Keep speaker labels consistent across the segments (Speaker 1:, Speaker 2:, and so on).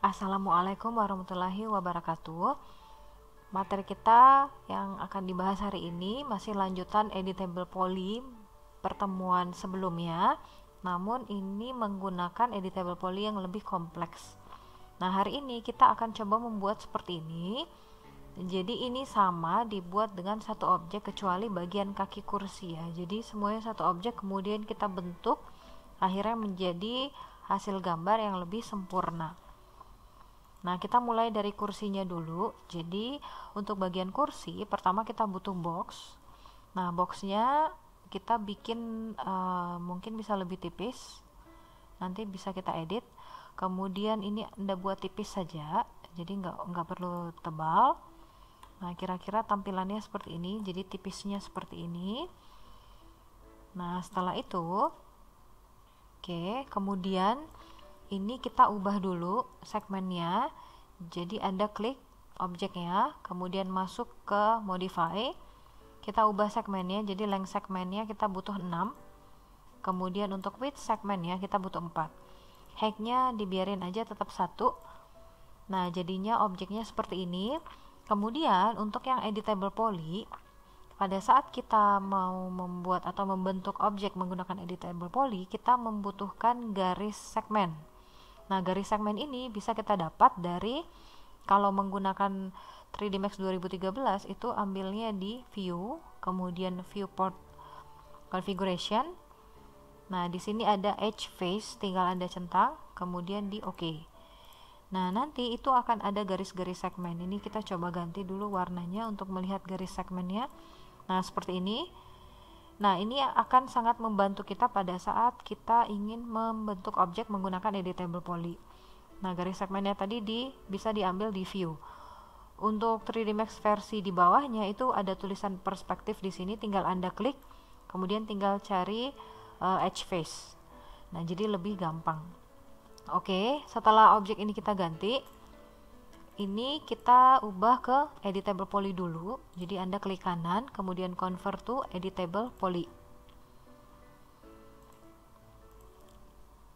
Speaker 1: Assalamualaikum warahmatullahi wabarakatuh. Materi kita yang akan dibahas hari ini masih lanjutan editable poly pertemuan sebelumnya, namun ini menggunakan editable poly yang lebih kompleks. Nah, hari ini kita akan coba membuat seperti ini. Jadi ini sama dibuat dengan satu objek kecuali bagian kaki kursi ya. Jadi semuanya satu objek, kemudian kita bentuk, akhirnya menjadi hasil gambar yang lebih sempurna. Nah, kita mulai dari kursinya dulu. Jadi untuk bagian kursi pertama kita butuh box. Nah, boxnya kita bikin mungkin bisa lebih tipis, nanti bisa kita edit. Kemudian ini Anda buat tipis saja, jadi nggak perlu tebal. Nah, kira-kira tampilannya seperti ini, jadi tipisnya seperti ini. Nah, setelah itu kemudian ini kita ubah dulu segmennya. Jadi Anda klik objeknya, kemudian masuk ke modify, kita ubah segmennya, jadi length segmennya kita butuh 6, kemudian untuk width segmennya kita butuh 4, height-nya dibiarin aja tetap 1. Nah, jadinya objeknya seperti ini. Kemudian untuk yang editable poly, pada saat kita mau membuat atau membentuk objek menggunakan editable poly, kita membutuhkan garis segmen. Nah, garis segmen ini bisa kita dapat dari, kalau menggunakan 3D Max 2013 itu ambilnya di view, kemudian viewport configuration. Nah, di sini ada edge face, tinggal Anda centang, kemudian di OK. Nah, nanti itu akan ada garis-garis segmen. Ini kita coba ganti dulu warnanya untuk melihat garis segmennya. Nah, seperti ini. Nah, ini akan sangat membantu kita pada saat kita ingin membentuk objek menggunakan editable poly. Nah, garis segmennya tadi bisa diambil di view. Untuk 3D Max versi di bawahnya itu ada tulisan perspektif di sini, tinggal Anda klik, kemudian tinggal cari edge face. Nah, jadi lebih gampang. Oke, setelah objek ini kita ganti, ini kita ubah ke editable poly dulu. Jadi Anda klik kanan, kemudian convert to editable poly.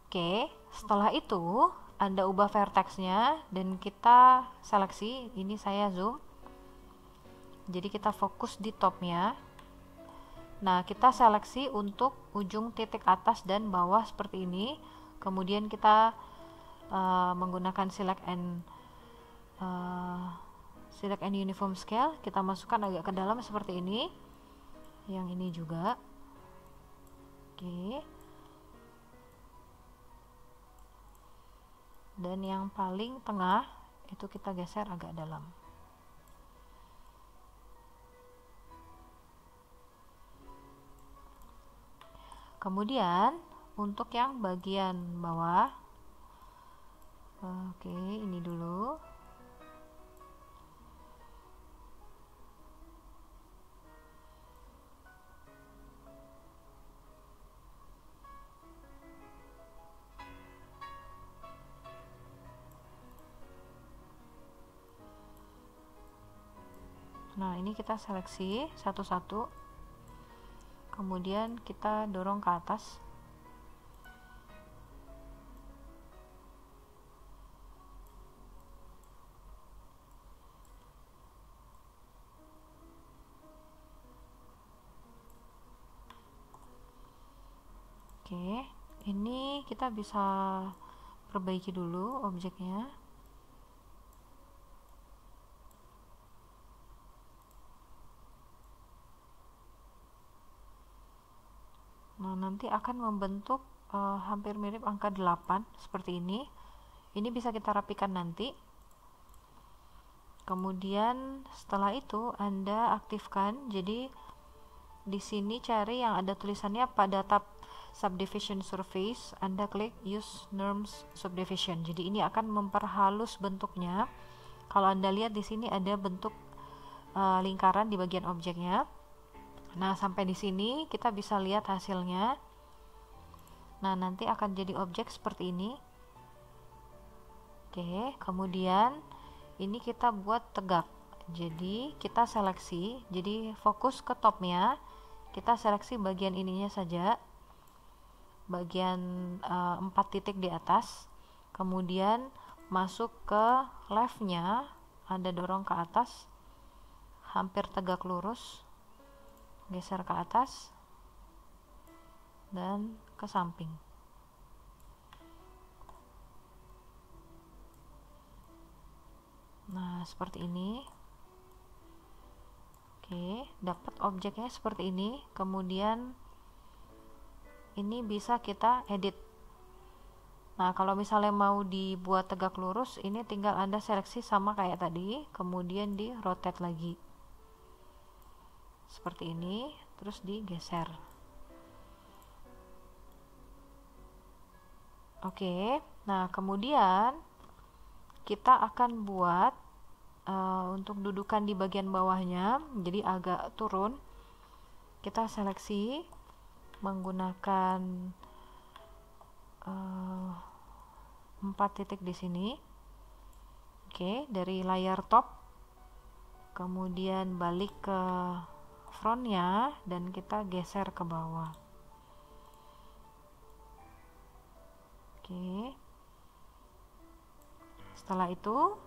Speaker 1: Oke, setelah itu Anda ubah vertexnya dan kita seleksi. Ini saya zoom, jadi kita fokus di topnya. Nah, kita seleksi untuk ujung titik atas dan bawah seperti ini. Kemudian kita menggunakan select and uniform scale, kita masukkan agak ke dalam seperti ini. Yang ini juga. Oke. Dan yang paling tengah itu kita geser agak dalam. Kemudian untuk yang bagian bawah, oke, ini dulu. Nah, ini kita seleksi satu-satu, kemudian kita dorong ke atas. Oke, ini kita bisa perbaiki dulu objeknya. Nah, nanti akan membentuk hampir mirip angka 8 seperti ini. Ini bisa kita rapikan nanti. Kemudian setelah itu Anda aktifkan. Jadi di sini cari yang ada tulisannya pada tab subdivision surface, Anda klik use norms subdivision. Jadi ini akan memperhalus bentuknya. Kalau Anda lihat di sini ada bentuk lingkaran di bagian objeknya. Nah, sampai di sini kita bisa lihat hasilnya. Nah, nanti akan jadi objek seperti ini. Oke, kemudian ini kita buat tegak. Jadi kita seleksi, jadi fokus ke topnya, kita seleksi bagian ininya saja, bagian 4 titik di atas, kemudian masuk ke leftnya, Anda dorong ke atas hampir tegak lurus, geser ke atas dan ke samping. Nah, seperti ini. Oke, dapat objeknya seperti ini. Kemudian ini bisa kita edit. Nah, kalau misalnya mau dibuat tegak lurus, ini tinggal Anda seleksi sama kayak tadi, kemudian di rotate lagi. Seperti ini, terus digeser. Oke, nah kemudian kita akan buat untuk dudukan di bagian bawahnya, jadi agak turun. Kita seleksi menggunakan 4 titik di sini. Oke, dari layar top, kemudian balik ke frontnya dan kita geser ke bawah. Oke, setelah itu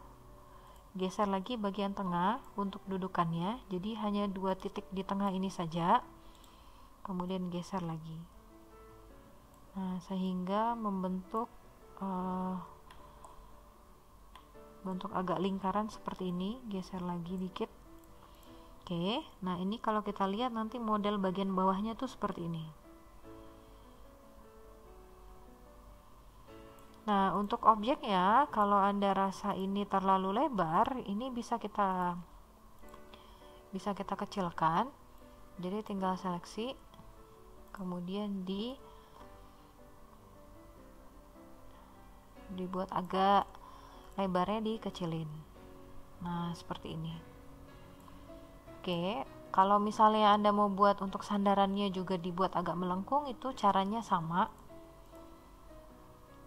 Speaker 1: geser lagi bagian tengah untuk dudukannya, jadi hanya 2 titik di tengah ini saja, kemudian geser lagi. Nah, sehingga membentuk bentuk agak lingkaran seperti ini. Geser lagi dikit. Oke, nah ini kalau kita lihat nanti model bagian bawahnya tuh seperti ini. Nah, untuk objeknya, kalau Anda rasa ini terlalu lebar, ini bisa kita kecilkan. Jadi tinggal seleksi, kemudian dibuat agak lebarnya dikecilin. Nah, seperti ini. Oke, kalau misalnya Anda mau buat untuk sandarannya juga dibuat agak melengkung, itu caranya sama.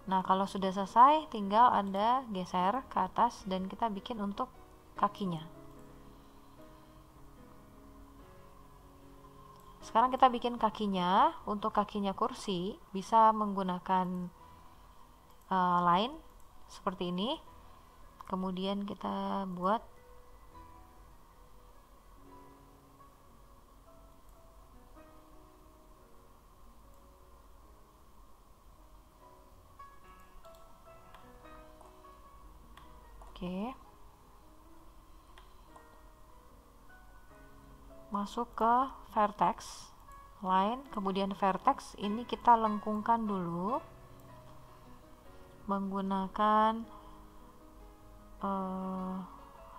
Speaker 1: Nah, kalau sudah selesai, tinggal Anda geser ke atas dan kita bikin untuk kakinya. Sekarang kita bikin kakinya. Untuk kakinya kursi bisa menggunakan line seperti ini. Kemudian kita buat masuk ke vertex line, kemudian vertex ini kita lengkungkan dulu menggunakan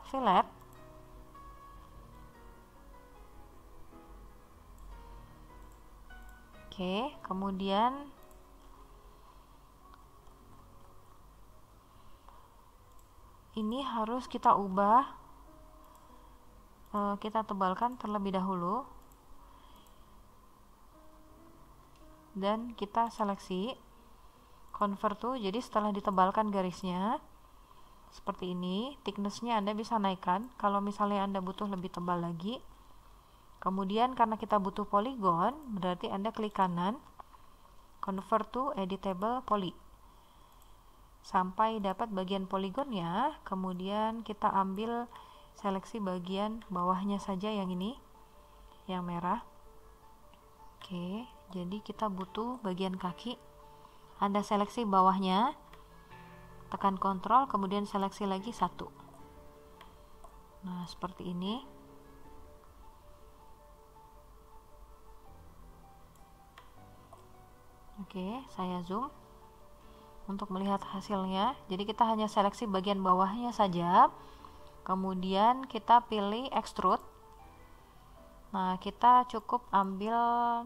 Speaker 1: fillet. Kemudian ini harus kita ubah, kita tebalkan terlebih dahulu dan kita seleksi convert to. Jadi setelah ditebalkan garisnya seperti ini, thicknessnya Anda bisa naikkan kalau misalnya Anda butuh lebih tebal lagi. Kemudian karena kita butuh polygon, berarti Anda klik kanan, convert to editable poly sampai dapat bagian poligonnya. Kemudian kita ambil seleksi bagian bawahnya saja, yang ini, yang merah. Jadi kita butuh bagian kaki. Anda seleksi bawahnya, tekan kontrol, kemudian seleksi lagi 1. Nah, seperti ini. Saya zoom untuk melihat hasilnya. Jadi kita hanya seleksi bagian bawahnya saja, kemudian kita pilih extrude. Nah, kita cukup ambil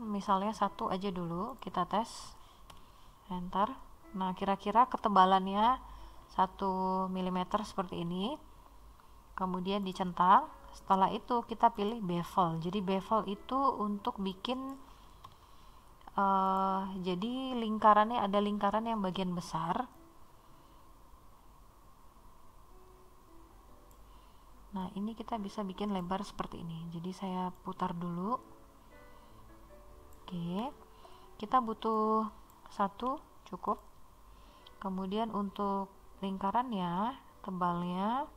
Speaker 1: misalnya 1 aja dulu, kita tes, enter. Nah, kira-kira ketebalannya 1 mm seperti ini. Kemudian dicentang. Setelah itu kita pilih bevel. Jadi bevel itu untuk bikin jadi lingkarannya, ada lingkaran yang bagian besar. Nah, ini kita bisa bikin lebar seperti ini. Jadi saya putar dulu. Kita butuh 1 cukup. Kemudian untuk lingkarannya, tebalnya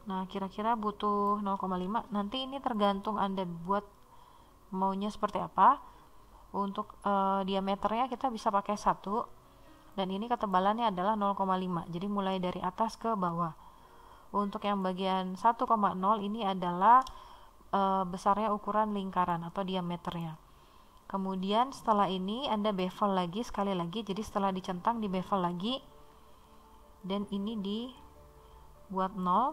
Speaker 1: nah kira-kira butuh 0,5. Nanti ini tergantung Anda buat maunya seperti apa. Untuk diameternya kita bisa pakai 1, dan ini ketebalannya adalah 0,5, jadi mulai dari atas ke bawah. Untuk yang bagian 1,0 ini adalah besarnya ukuran lingkaran atau diameternya. Kemudian setelah ini Anda bevel lagi sekali lagi, jadi setelah dicentang di bevel lagi, dan ini dibuat 0,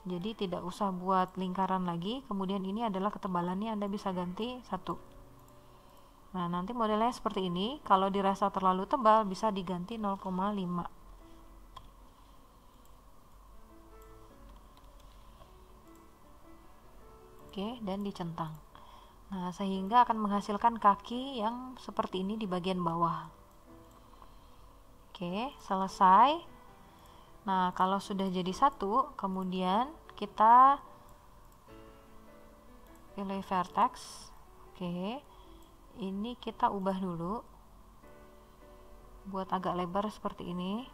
Speaker 1: jadi tidak usah buat lingkaran lagi. Kemudian ini adalah ketebalannya, Anda bisa ganti 1. Nah nanti modelnya seperti ini. Kalau dirasa terlalu tebal bisa diganti 0,5. Oke, dan dicentang. Nah sehingga akan menghasilkan kaki yang seperti ini di bagian bawah. Oke, selesai. Nah kalau sudah jadi satu, kemudian kita pilih vertex. Oke, ini kita ubah dulu buat agak lebar seperti ini.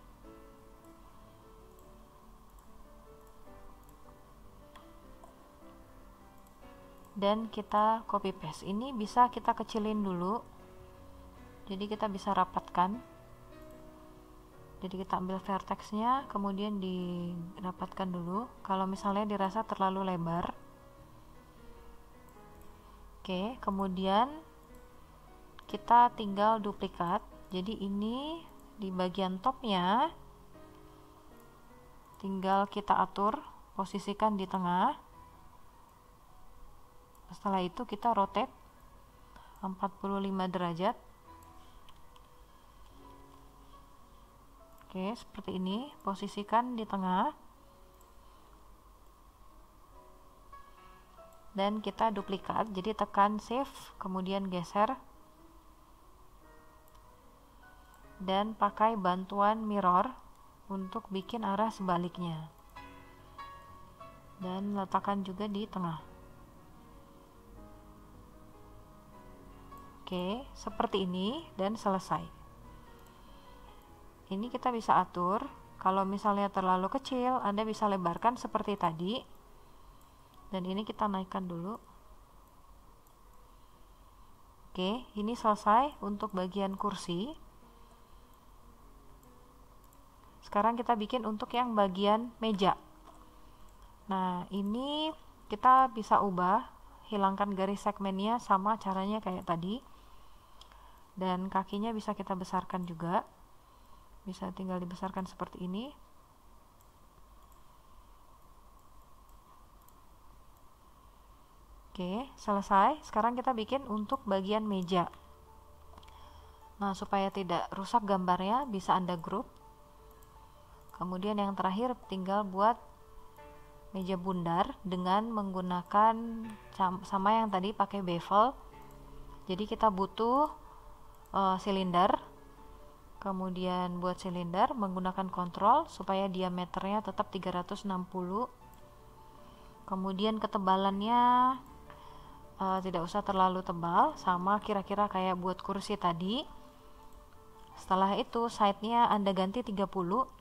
Speaker 1: Dan kita copy paste. Ini bisa kita kecilin dulu, jadi kita bisa rapatkan. Jadi kita ambil vertexnya, kemudian dirapatkan dulu kalau misalnya dirasa terlalu lebar. Oke, kemudian kita tinggal duplikat. Jadi ini di bagian topnya tinggal kita atur, posisikan di tengah. Setelah itu kita rotate 45 derajat. Oke, seperti ini, posisikan di tengah. Dan kita duplikat, jadi tekan shift, kemudian geser. Dan pakai bantuan mirror untuk bikin arah sebaliknya. Dan letakkan juga di tengah. Oke, seperti ini dan selesai. Ini kita bisa atur. Kalau misalnya terlalu kecil, Anda bisa lebarkan seperti tadi. Dan ini kita naikkan dulu. Oke, ini selesai untuk bagian kursi. Sekarang kita bikin untuk yang bagian meja. Nah, ini kita bisa ubah, hilangkan garis segmennya, sama caranya kayak tadi. Dan kakinya bisa kita besarkan juga. Bisa tinggal dibesarkan seperti ini. Oke, selesai. Sekarang kita bikin untuk bagian meja. Nah, supaya tidak rusak gambarnya, bisa Anda group. Kemudian yang terakhir tinggal buat meja bundar dengan menggunakan sama yang tadi, pakai bevel. Jadi kita butuh silinder. Kemudian buat silinder menggunakan kontrol supaya diameternya tetap 360. Kemudian ketebalannya tidak usah terlalu tebal, sama kira-kira kayak buat kursi tadi. Setelah itu side-nya Anda ganti 30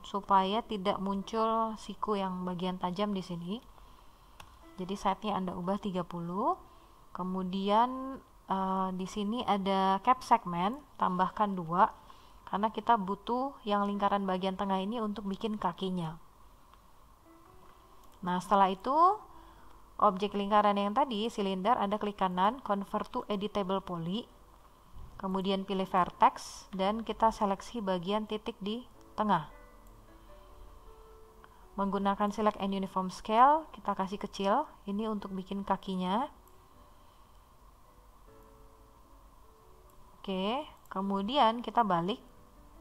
Speaker 1: supaya tidak muncul siku yang bagian tajam di sini. Jadi side-nya Anda ubah 30. Kemudian di sini ada cap segment, tambahkan 2. Karena kita butuh yang lingkaran bagian tengah ini untuk bikin kakinya. Nah setelah itu objek lingkaran yang tadi, silinder, Anda klik kanan, convert to editable poly, kemudian pilih vertex, dan kita seleksi bagian titik di tengah. Menggunakan select and uniform scale, kita kasih kecil, ini untuk bikin kakinya. Oke, kemudian kita balik.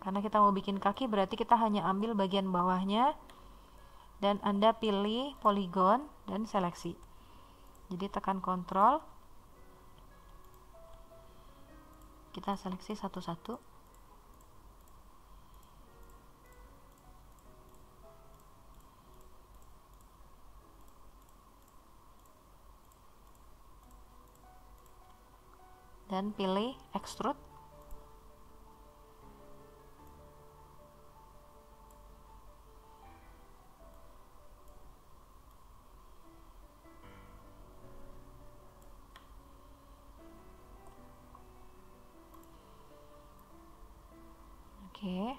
Speaker 1: Karena kita mau bikin kaki, berarti kita hanya ambil bagian bawahnya dan Anda pilih polygon dan seleksi. Jadi tekan kontrol, kita seleksi satu-satu. Dan dan pilih extrude. Oke.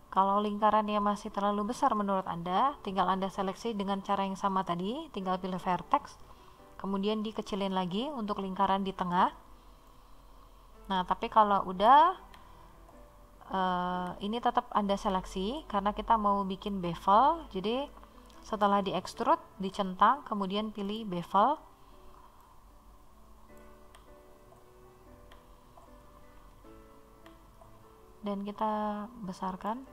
Speaker 1: Kalau lingkarannya masih terlalu besar menurut Anda, tinggal Anda seleksi dengan cara yang sama tadi, tinggal pilih vertex, kemudian dikecilin lagi untuk lingkaran di tengah. Nah, tapi kalau udah ini tetap Anda seleksi karena kita mau bikin bevel. Jadi setelah di extrude, dicentang, kemudian pilih bevel. Dan kita besarkan.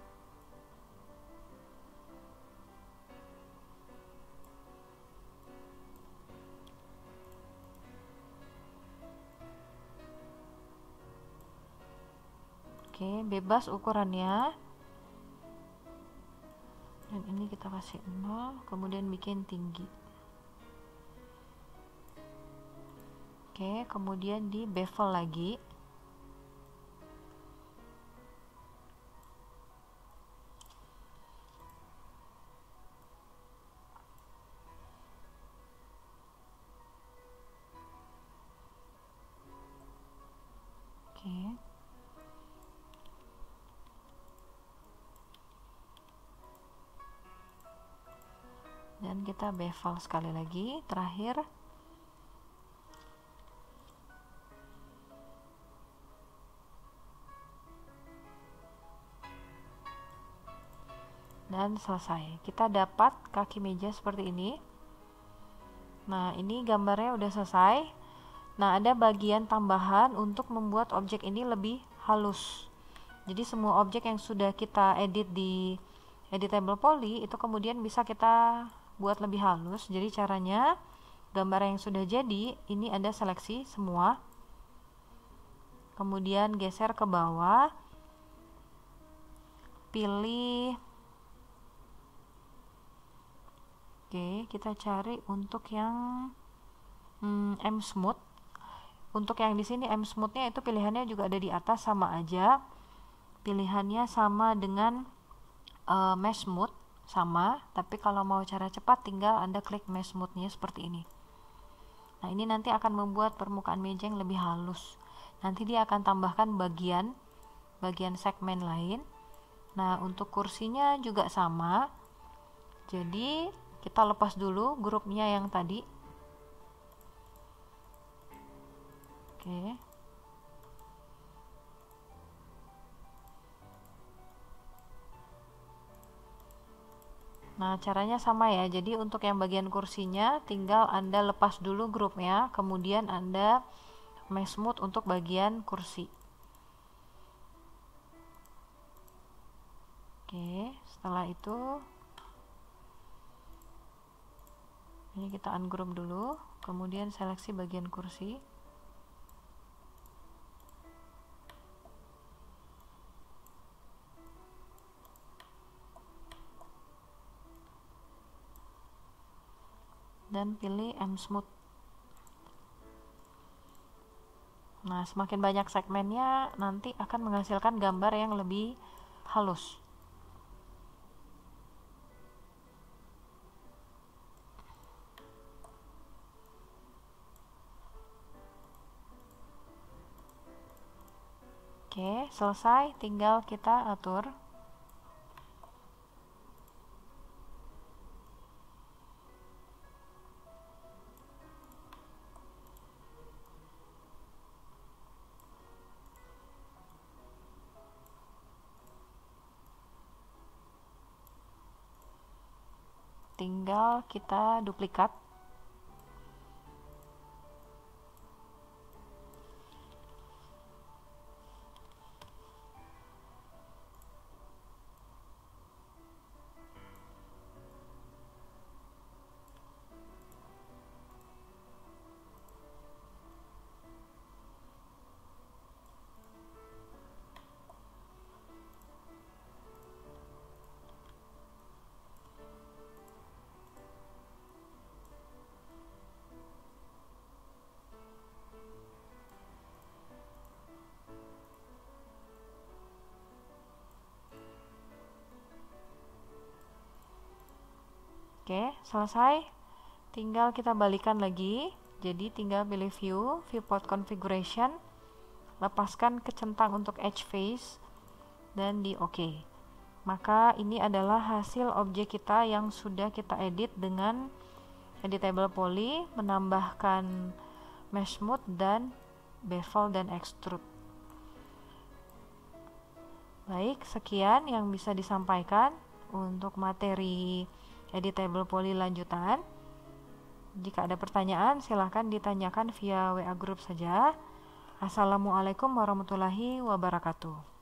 Speaker 1: Oke, bebas ukurannya. Dan ini kita kasih 0, kemudian bikin tinggi. Oke, kemudian di bevel lagi. Oke. Dan kita bevel sekali lagi, terakhir. Dan selesai. Kita dapat kaki meja seperti ini. Nah, ini gambarnya udah selesai. Nah, ada bagian tambahan untuk membuat objek ini lebih halus. Jadi semua objek yang sudah kita edit di editable poly itu kemudian bisa kita buat lebih halus. Jadi caranya, gambar yang sudah jadi ini Anda seleksi semua, kemudian geser ke bawah, pilih, oke, kita cari untuk yang M smooth. Untuk yang di sini M smoothnya itu pilihannya juga ada di atas, sama aja pilihannya sama dengan mesh smooth, sama, tapi kalau mau cara cepat tinggal Anda klik mesh smoothnya seperti ini. Nah, ini nanti akan membuat permukaan meja yang lebih halus. Nanti dia akan tambahkan bagian segmen lain. Nah, untuk kursinya juga sama. Jadi kita lepas dulu grupnya yang tadi. Oke. Nah, caranya sama ya. Jadi untuk yang bagian kursinya tinggal Anda lepas dulu grupnya, kemudian Anda mesh smooth untuk bagian kursi. Oke, setelah itu ini kita ungroup dulu, kemudian seleksi bagian kursi. Dan pilih M smooth. Nah, semakin banyak segmennya nanti akan menghasilkan gambar yang lebih halus. Oke, selesai, tinggal kita atur. Tinggal kita duplikat. Oke, selesai. Tinggal kita balikan lagi. Jadi tinggal pilih view, viewport configuration, lepaskan kecentang untuk edge face, dan di OK. Maka ini adalah hasil objek kita yang sudah kita edit dengan editable poly, menambahkan mesh smooth dan bevel dan extrude. Baik, sekian yang bisa disampaikan untuk materi editable poly lanjutan. Jika ada pertanyaan, silahkan ditanyakan via WA group saja. Assalamualaikum warahmatullahi wabarakatuh.